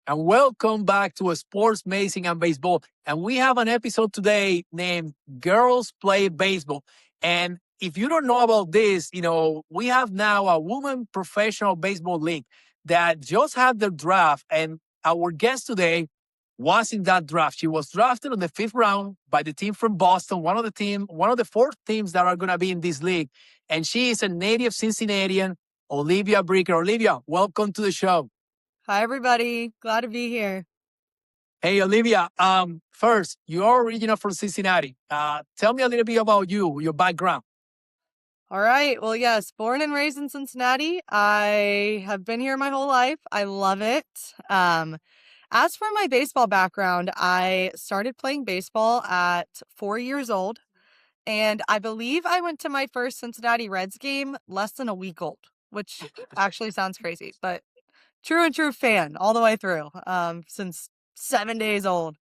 and welcome back to Sports Mazing and Baseball. And we have an episode today named Girls Play Baseball. And if you don't know about this, we have now a women professional baseball league that just had their draft. And our guest today was in that draft. She was drafted in the fifth round by the team from Boston, one of the four teams that are going to be in this league. And she is a native Cincinnatian, Olivia Bricker. Olivia, welcome to the show. Hi, everybody. Glad to be here. Hey, Olivia. First, you're original from Cincinnati. Tell me a little bit about you, your background. All right. Well, yes, born and raised in Cincinnati. I have been here my whole life. I love it. As for my baseball background, I started playing baseball at 4 years old, and I believe I went to my first Cincinnati Reds game less than a week old, which actually sounds crazy, but true and true fan all the way through, since 7 days old.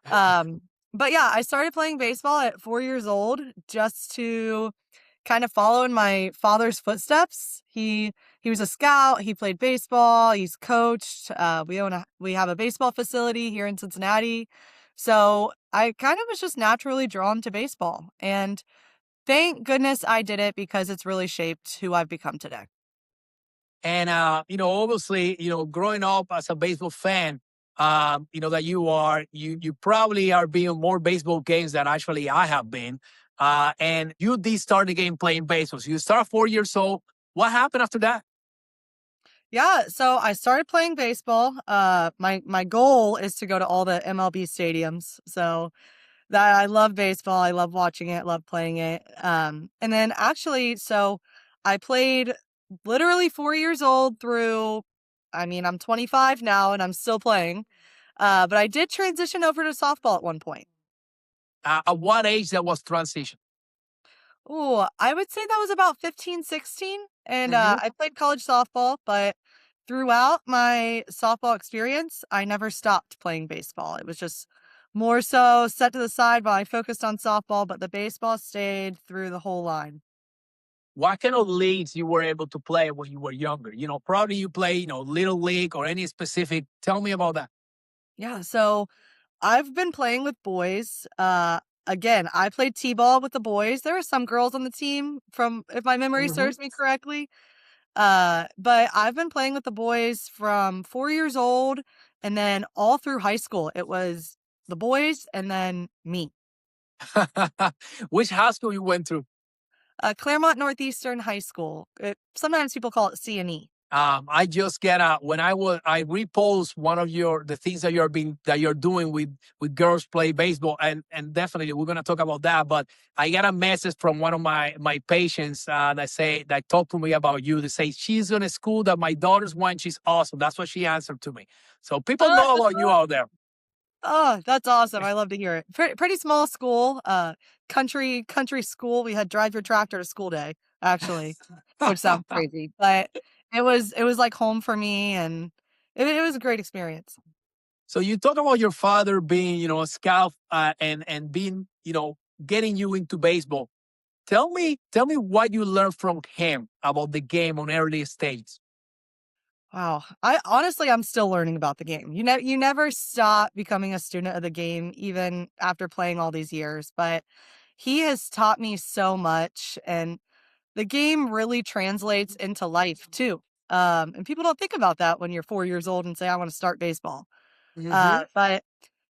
But yeah, I started playing baseball at 4 years old just to kind of follow in my father's footsteps. He was a scout. He played baseball. He's coached. We have a baseball facility here in Cincinnati. So I kind of was just naturally drawn to baseball. And thank goodness I did it because it's really shaped who I've become today. And, obviously, growing up as a baseball fan, that you probably are being more baseball games than actually I have been. And you did start the game playing baseball. So you start 4 years old. What happened after that? Yeah, so I started playing baseball. My goal is to go to all the MLB stadiums. So that I love baseball. I love watching it, love playing it. And then actually, so I played literally 4 years old through, I'm 25 now and I'm still playing. But I did transition over to softball at one point. At what age that was transition? Oh, I would say that was about 15, 16. And Mm-hmm. I played college softball, but throughout my softball experience, I never stopped playing baseball. It was just more so set to the side while I focused on softball, but the baseball stayed through the whole line. What kind of leagues you were able to play when you were younger? Probably you play, little league or any specific. Tell me about that. Yeah, so I've been playing with boys. Again, I played t-ball with the boys. There were some girls on the team from, if my memory Mm-hmm. serves me correctly. But I've been playing with the boys from 4 years old and then all through high school. It was the boys and then me. Which high school you went through? Claremont Northeastern High School. Sometimes people call it C&E. I just get I repost one of the things that you're doing with girls play baseball, and definitely we're gonna talk about that. But I got a message from one of my patients that talked to me about you. They say she's in a school that my daughters went. She's awesome. That's what she answered to me. So people know about you out there. Oh, that's awesome. I love to hear it. Pretty small school, country school. We had drive your tractor to school day, actually, which sounds crazy, but it was like home for me, and it was a great experience. So you talk about your father being, a scout, and being, getting you into baseball. Tell me what you learned from him about the game on early stages. Wow. I'm still learning about the game. You never stop becoming a student of the game, even after playing all these years. But he has taught me so much, and the game really translates into life too. And people don't think about that when you're 4 years old and say, "I want to start baseball." Mm-hmm. But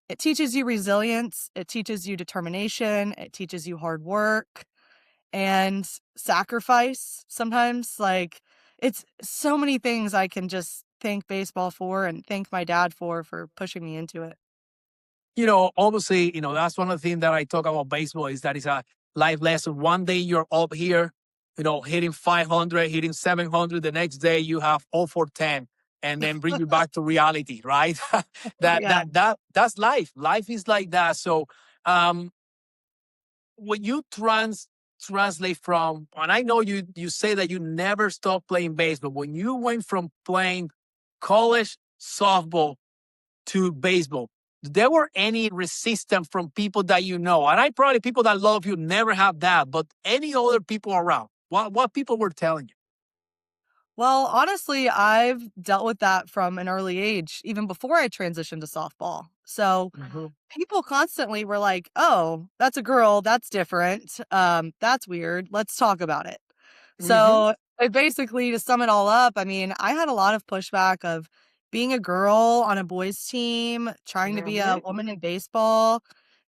it teaches you resilience. It teaches you determination. It teaches you hard work and sacrifice sometimes. Like, it's so many things I can just thank baseball for and thank my dad for pushing me into it. Obviously, that's one of the things that I talk about baseball is that it's a life lesson. One day you're up here, hitting 500, hitting 700. The next day you have 0 for 10 and then bring you back to reality, right? that, Yeah. that, that, that's life. Life is like that. So, when you translate from, and I know you say that you never stopped playing baseball. When you went from playing college softball to baseball, there were any resistance from people that you know? And I probably people that love you never have that, but any other people around, what people were telling you? Well, honestly, I've dealt with that from an early age, even before I transitioned to softball. So Hmm. people constantly were like, "Oh, that's a girl. That's different. That's weird. Let's talk about it." Hmm. So basically, to sum it all up, I mean, I had a lot of pushback of being a girl on a boys' team, trying to be a Hmm. woman in baseball,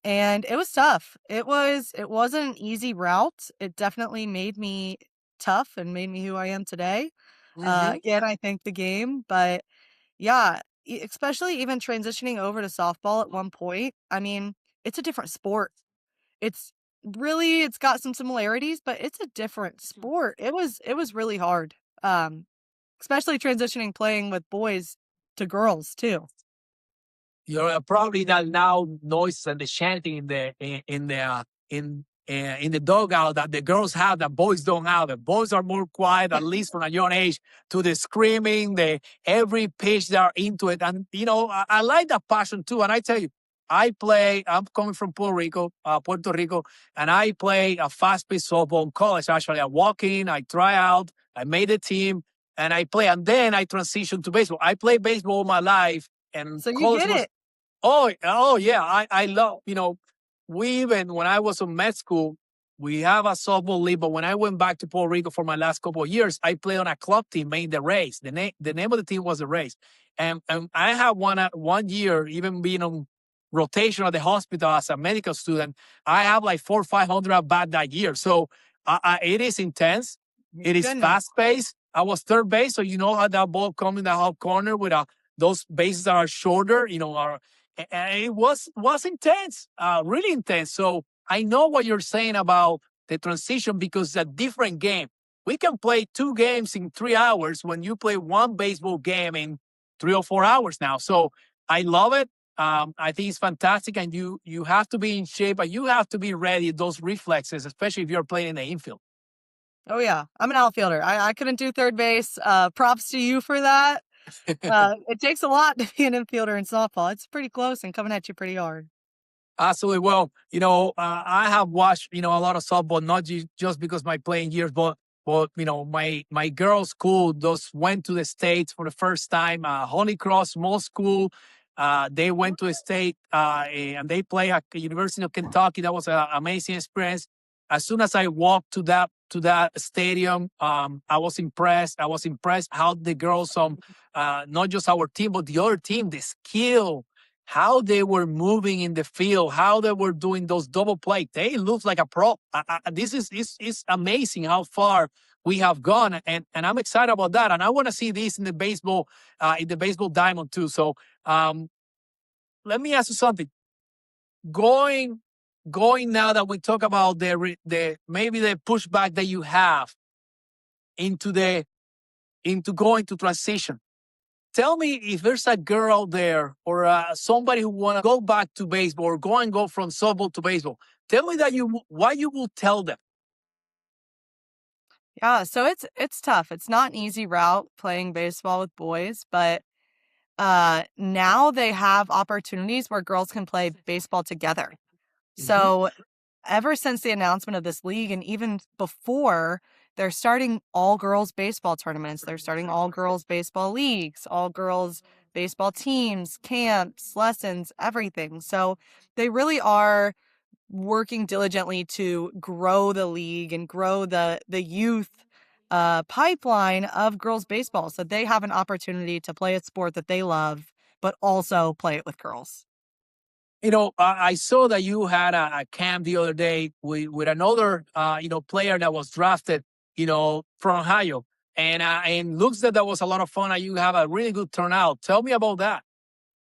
and it was tough. It wasn't an easy route. It definitely made me tough and made me who I am today. Hmm. Again, I think the game, but yeah, especially even transitioning over to softball at one point. I mean, it's a different sport. It's it's got some similarities, but it's a different sport. It was really hard. Um, Especially transitioning playing with boys to girls too. You're probably not now noise and the chanting in the dugout that the girls have that boys don't have. The boys are more quiet, at least from a young age, to the screaming, the every pitch they are into it. And I like that passion too. And I tell you, I'm coming from Puerto Rico, and I play a fast-paced softball in college. Actually, I walk in, I try out, I made a team, and I play. And then I transitioned to baseball. I played baseball all my life, and So you college get was. it. Oh yeah. I love, we even when I was in med school, we have a softball league. But when I went back to Puerto Rico for my last couple of years, I played on a club team, made the Rays. The name of the team was the Rays. And I had one year, even being on rotation at the hospital as a medical student, I have like 400 or 500 at bat that year. So it is intense. It is Goodness. fast paced. I was third base, so you know how that ball comes in the half corner with those bases that are shorter, and it was intense, really intense. So I know what you're saying about the transition because it's a different game. We can play 2 games in 3 hours when you play one baseball game in 3 or 4 hours now. So I love it. I think it's fantastic, and you have to be in shape, and you have to be ready. Those reflexes, especially if you're playing in the infield. Oh yeah, I'm an outfielder. I couldn't do third base. Props to you for that. It takes a lot to be an infielder in softball. It's pretty close and coming at you pretty hard. Absolutely. Well, I have watched, a lot of softball, not just because my playing years, but my girls' school just went to the States for the first time. Holy Cross Small School, they went to a state, and they play at the University of Kentucky. That was an amazing experience. As soon as I walked to that stadium, I was impressed. I was impressed how the girls not just our team, but the other team, the skill, how they were moving in the field, how they were doing those double play. They look like a pro. This is amazing how far we have gone, and I'm excited about that. And I want to see this in the baseball diamond too. So um, let me ask you something. Going going now that we talk about the maybe the pushback that you have into the into going to transition. Tell me if there's a girl out there or somebody who want to go back to baseball or go from softball to baseball. Tell me what you will tell them. Yeah, so it's tough. It's not an easy route playing baseball with boys, but now they have opportunities where girls can play baseball together. Mhm. So ever since the announcement of this league and even before, they're starting all girls baseball tournaments. They're starting all girls baseball leagues, all girls baseball teams, camps, lessons, everything. So they really are working diligently to grow the league and grow the youth pipeline of girls baseball so they have an opportunity to play a sport that they love, but also play it with girls. I saw that you had a camp the other day with another, player that was drafted, from Ohio, and looks that was a lot of fun. And you have a really good turnout. Tell me about that.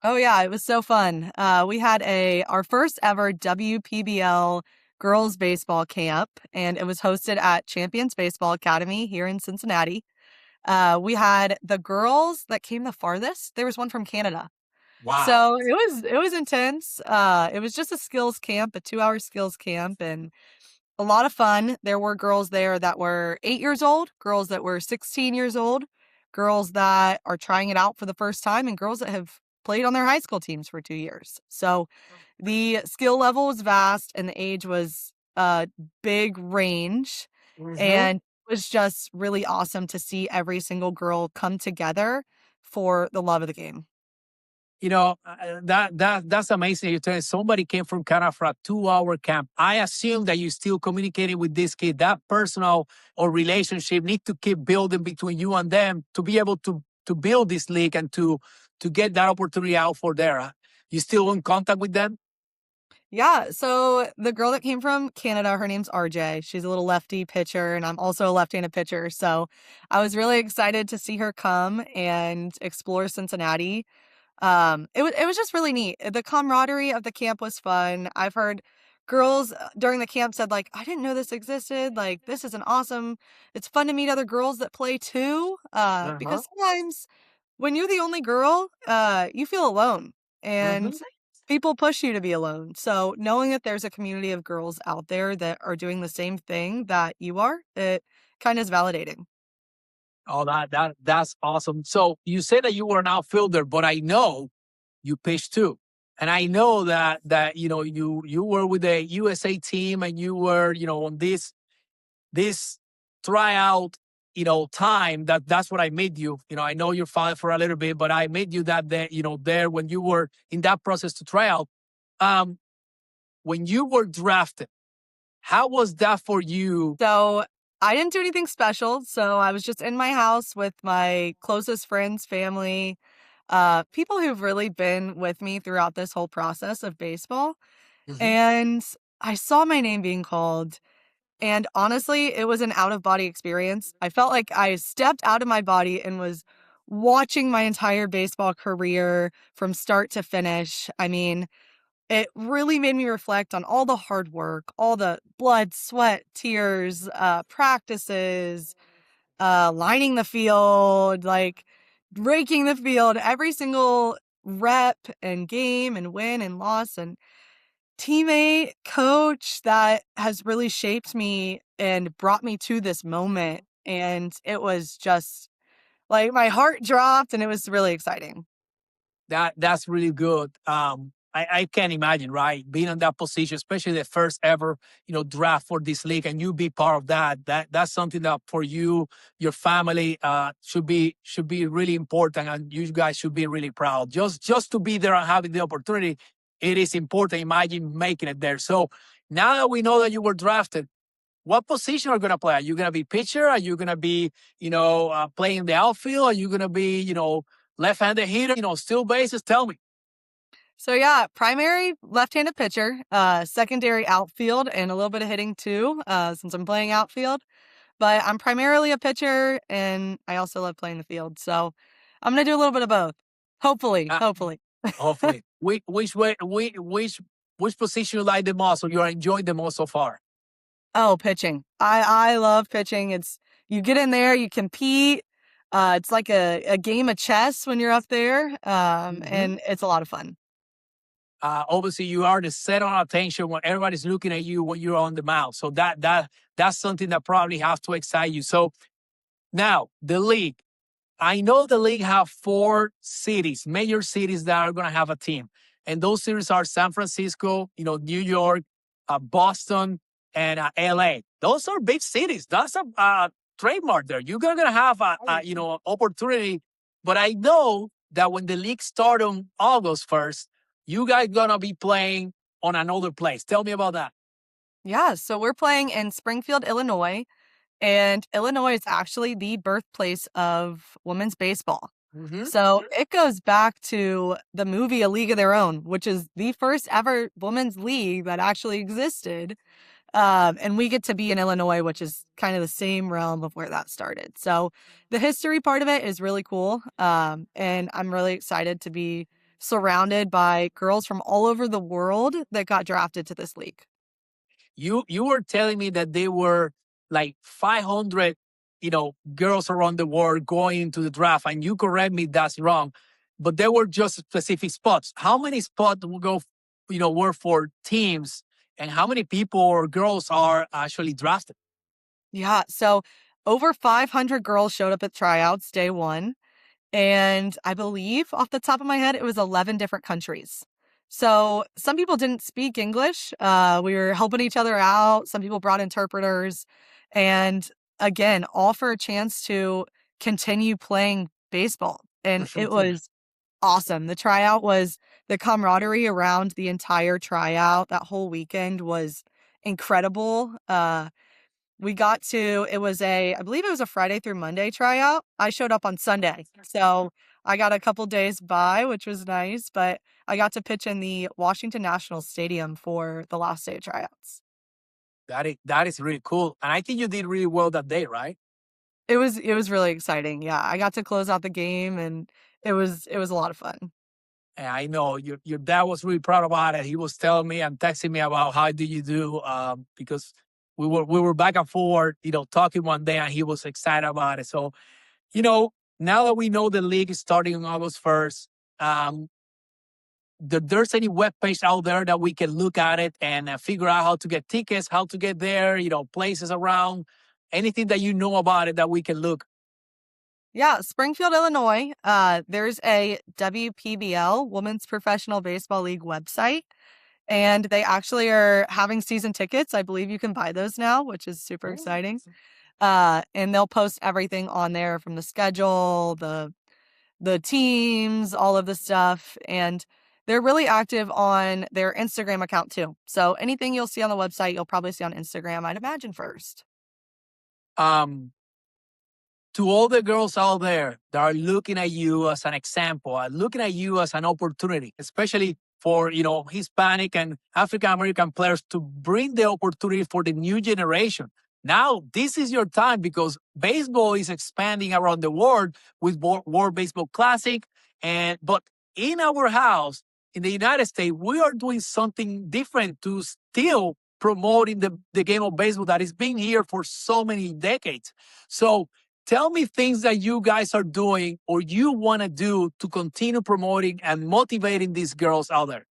Oh yeah, it was so fun. We had our first ever WPBL girls baseball camp, and it was hosted at Champions Baseball Academy here in Cincinnati. We had the girls that came the farthest. There was one from Canada. Wow. So it was intense. It was just a skills camp, a 2-hour skills camp, and a lot of fun. There were girls there that were 8 years old, girls that were 16 years old, girls that are trying it out for the first time, and girls that have played on their high school teams for 2 years. So the skill level was vast and the age was a big range. Hmm. And was just really awesome to see every single girl come together for the love of the game. That's amazing. You're telling somebody came from Canada for a 2 hour camp. I assume that you're still communicating with this kid. That personal or relationship need to keep building between you and them to be able to build this league and to get that opportunity out for there. You still in contact with them? Yeah, so the girl that came from Canada, her name's RJ. She's a little lefty pitcher, and I'm also a left-handed pitcher. So I was really excited to see her come and explore Cincinnati. It was just really neat. The camaraderie of the camp was fun. I've heard girls during the camp said like, "I didn't know this existed. Like, this is an awesome. It's fun to meet other girls that play too." Uh-huh. Because sometimes when you're the only girl, you feel alone, and Mhm. people push you to be alone. So knowing that there's a community of girls out there that are doing the same thing that you are, it kind of is validating. Oh, that's awesome. So you say that you were an outfielder, but I know you pitched too. And I know that you were with the USA team and you were, on this tryout, time that's what I made you. I know you're father for a little bit, but I made you that there, there when you were in that process to try out. Um, when you were drafted, how was that for you? So I didn't do anything special. So I was just in my house with my closest friends, family, people who've really been with me throughout this whole process of baseball. Mhm. And I saw my name being called. And honestly, it was an out of body experience. I felt like I stepped out of my body and was watching my entire baseball career from start to finish. I mean, it really made me reflect on all the hard work, all the blood, sweat, tears, practices, lining the field, like breaking the field, every single rep and game and win and loss and teammate, coach that has really shaped me and brought me to this moment. And it was just like my heart dropped and it was really exciting. That's really good. I can't imagine, right? Being in that position, especially the first ever, draft for this league, and you be part of that. That's something that for you, your family, should be really important, and you guys should be really proud. Just to be there and having the opportunity, it is important. Imagine making it there. So now that we know that you were drafted, what position are you gonna play? Are you gonna be pitcher? Are you gonna be, playing the outfield? Are you gonna be, left-handed hitter? Steal bases. Tell me. So yeah, primary left-handed pitcher, secondary outfield, and a little bit of hitting too, since I'm playing outfield. But I'm primarily a pitcher, and I also love playing the field. So I'm gonna do a little bit of both. Hopefully, Uh, hopefully. Hopefully, which way, which position you like the most, or you are enjoying the most so far? Oh, pitching. I love pitching. It's you get in there, you compete. It's like a game of chess when you're up there, Mhm. and it's a lot of fun. Obviously, you are the center of attention when everybody's looking at you when you're on the mound. So that's something that probably has to excite you. So now the league. I know the league have four cities, major cities that are going to have a team, and those cities are San Francisco, New York, Boston, and LA. Those are big cities. That's a trademark there. You're going to have opportunity. But I know that when the league starts on August 1st, you guys gonna be playing on another place. Tell me about that. Yeah, so we're playing in Springfield, Illinois, and Illinois is actually the birthplace of women's baseball. Hmm. So it goes back to the movie A League of Their Own, which is the first ever women's league that actually existed. And we get to be in Illinois, which is kind of the same realm of where that started. So the history part of it is really cool. And I'm really excited to be surrounded by girls from all over the world that got drafted to this league. You were telling me that they were like 500, girls around the world going into the draft, and you correct me if that's wrong, but there were just specific spots. How many spots will go, were for teams, and how many people or girls are actually drafted? Yeah. So over 500 girls showed up at tryouts day one. And I believe off the top of my head, it was 11 different countries. So some people didn't speak English. We were helping each other out. Some people brought interpreters. And again, all for a chance to continue playing baseball. And Sure it thing. was awesome. The tryout was the camaraderie around the entire tryout. That whole weekend was incredible. We got to, it was I believe it was a Friday through Monday tryout. I showed up on Sunday. So I got a couple days by, which was nice, but I got to pitch in the Washington National Stadium for the last day of tryouts. That is really cool. And I think you did really well that day, right? It was really exciting. Yeah. I got to close out the game and it was a lot of fun. And I know your dad was really proud about it. He was telling me and texting me about how did you do, because we were back and forth, talking one day, and he was excited about it. So, now that we know the league is starting on August 1st, um, there's any web page out there that we can look at it and figure out how to get tickets, how to get there, places around, anything that you know about it that we can look. Yeah, Springfield, Illinois. There's a WPBL, Women's Professional Baseball League website, and they actually are having season tickets. I believe you can buy those now, which is super Oh, exciting. And they'll post everything on there from the schedule, the teams, all of the stuff, and they're really active on their Instagram account too. So anything you'll see on the website, you'll probably see on Instagram, I'd imagine first. Um, to all the girls out there that are looking at you as an example, are looking at you as an opportunity, especially for Hispanic and African American players to bring the opportunity for the new generation. Now, this is your time because baseball is expanding around the world with World Baseball Classic, but in our house in the United States, we are doing something different to still promoting the game of baseball that has been here for so many decades. So tell me things that you guys are doing or you want to do to continue promoting and motivating these girls out there.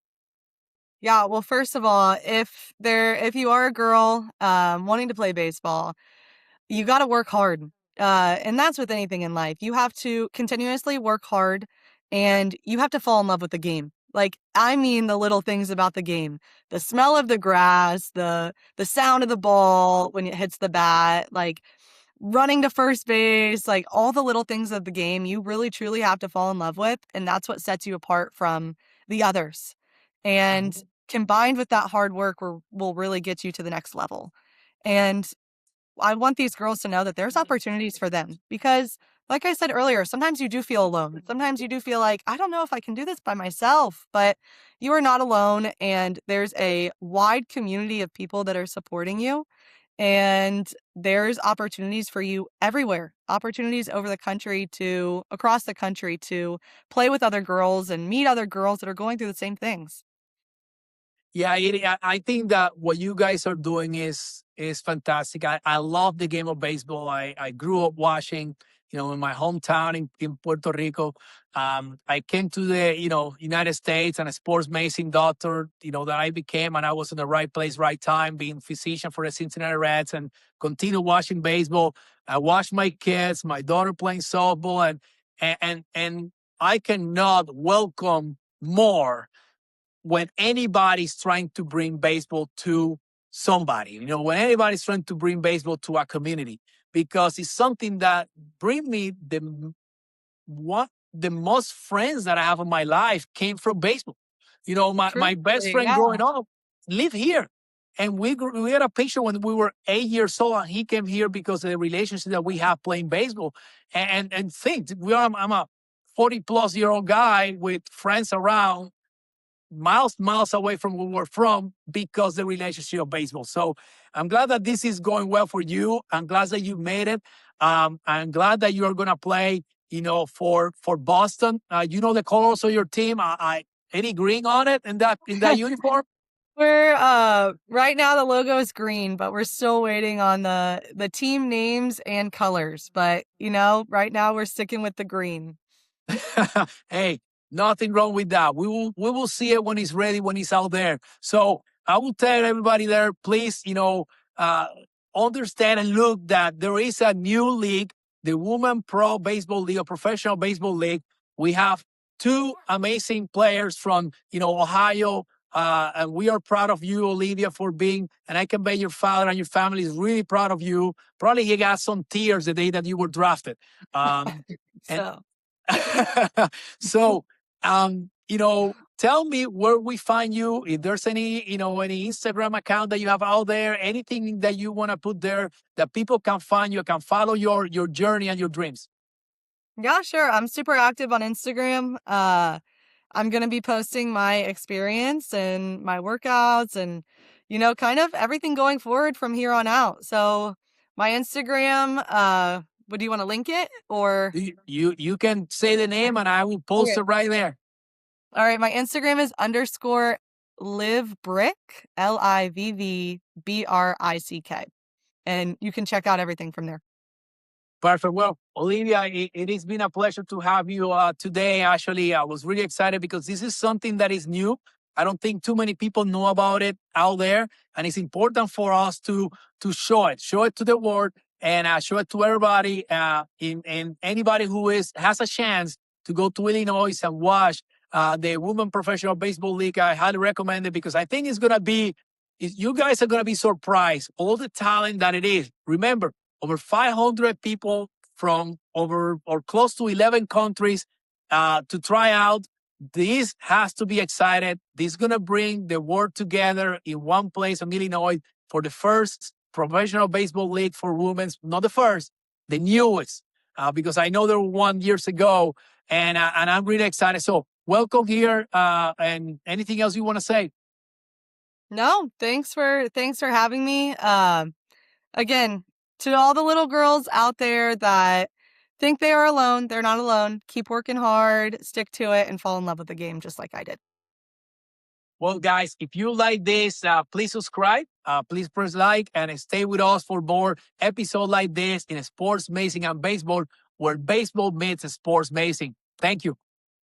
Yeah, well, first of all, if you are a girl wanting to play baseball, you got to work hard. And that's with anything in life. You have to continuously work hard and you have to fall in love with the game. Like, I mean, the little things about the game, the smell of the grass, the sound of the ball when it hits the bat, like running to first base, like all the little things of the game, you really truly have to fall in love with. And that's what sets you apart from the others. And combined with that hard work will really get you to the next level. And I want these girls to know that there's opportunities for them because, like I said earlier, sometimes you do feel alone. Sometimes you do feel like, I don't know if I can do this by myself, but you are not alone. And there's a wide community of people that are supporting you. And there's opportunities for you everywhere, opportunities across the country to play with other girls and meet other girls that are going through the same things. Yeah, I think that what you guys are doing is fantastic. I love the game of baseball. I grew up watching, in my hometown in Puerto Rico. I came to the United States and a sports medicine doctor, that I became, and I was in the right place, right time, being physician for the Cincinnati Reds, and continue watching baseball. I watched my kids, my daughter playing softball, and I cannot welcome more when anybody's trying to bring baseball to somebody, when anybody's trying to bring baseball to a community, because it's something that bring me the most friends that I have in my life came from baseball. My best Truthfully, friend yeah. growing up lived here. And we had a picture when we were 8 years old, and he came here because of the relationship that we have playing baseball. And think, I'm a 40-plus-year-old guy with friends around miles away from where we're from because the relationship of baseball. So I'm glad that this is going well for you. I'm glad that you made it. I'm glad that you are going to play, for Boston. You know the colors of your team. Any green on it in that uniform? We're right now the logo is green, but we're still waiting on the team names and colors. But right now we're sticking with the green. Hey, nothing wrong with that. We will see it when he's ready, when he's out there. So I will tell everybody there, please, uh, understand and look that there is a new league, the Women Pro Baseball League, a professional baseball league. We have two amazing players from Ohio, And we are proud of you, Olivia, for being, and I can bet your father and your family is really proud of you. Probably he got some tears the day that you were drafted. And So, so, tell me where we find you. If there's any Instagram account that you have out there, anything that you want to put there that people can find you, can follow your journey and your dreams. yeah, sure. I'm super active on Instagram. I'm going to be posting my experience and my workouts and, kind of everything going forward from here on out. So my Instagram, would you want to link it or? You can say the name and I will post Okay. it right there. All right. My Instagram is _LivBrick, LIVVBRICK. And you can check out everything from there. Perfect. Well, Olivia, it has been a pleasure to have you today. Actually, I was really excited because this is something that is new. I don't think too many people know about it out there, and it's important for us to show it to the world, and show it to everybody. In anybody who has a chance to go to Illinois and watch the Women Professional Baseball League, I highly recommend it because I think it's gonna be. You guys are gonna be surprised all the talent that it is. Remember, over 500 people from over or close to 11 countries to try out. This has to be excited. This is going to bring the world together in one place in Illinois for the first professional baseball league for women. Not the first, the newest, because I know there were one years ago, and I'm really excited. So welcome here. And anything else you want to say? No, thanks for having me. Again, to all the little girls out there that think they are alone, they're not alone. Keep working hard, stick to it, and fall in love with the game just like I did. Well, guys, if you like this, please subscribe. Please press like and stay with us for more episodes like this in sports, mazing, and baseball, where baseball meets sports mazing. Thank you.